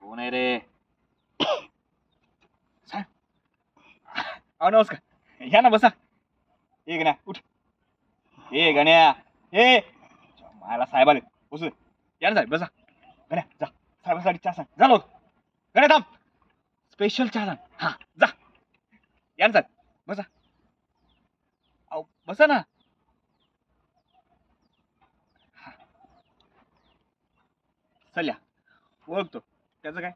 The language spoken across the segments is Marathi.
कोण आहे रे? साहेब, अहो नमस्कार. या ना बसा. ये गण्या उठ. ये गण्या. ये मला साहेब आले. बसू दे. या ना साहेब बसा. गण्या जा साहेबासाठी चहा सांग. जा लोक. गण्या थांब. स्पेशल चहा सांग. हा जा. या ना साहेब बसा. अहो बसा ना. हा, चल या. ओळखतो. त्याचं काय?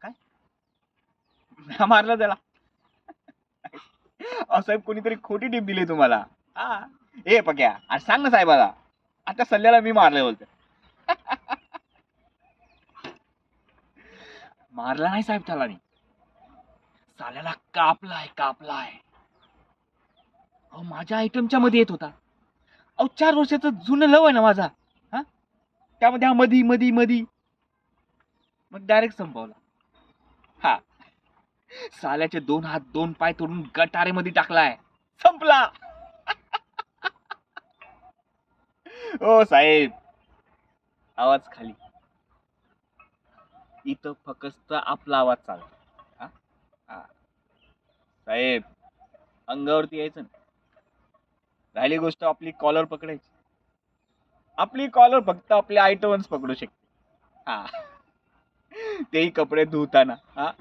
काय? मारलं त्याला. अहो साहेब कोणीतरी खोटी टीप दिली तुम्हाला. हा. ए पक्या आज सांग ना साहेबाला. आता सल्ल्याला मी मारले बोलते. मारला नाही साहेब त्याला मी. साल्याला कापलाय कापलाय. अहो माझ्या आयटमच्या मध्ये येत होता. अहो 4 वर्षाचं जुनं लव आहे ना माझा. हा त्यामध्ये हा मधी मधी मधी मग डायरेक्ट संपवला. हा साल्याचे 2 हात 2 पाय तोडून गटारेमध्ये टाकलाय. संपला. ओ साहेब आवाज खाली. इथं फक्त आपला आवाज चालतो. हा? हा. साहेब अंगावरती यायचं ना. राहिली गोष्ट आपली कॉलर पकडायची. आपली कॉलर फक्त आपले आयटम्स पकडू शकते. हा तेही कपडे धुताना. हा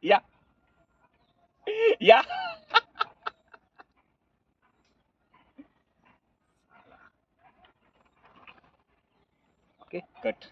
या या. Okay cut.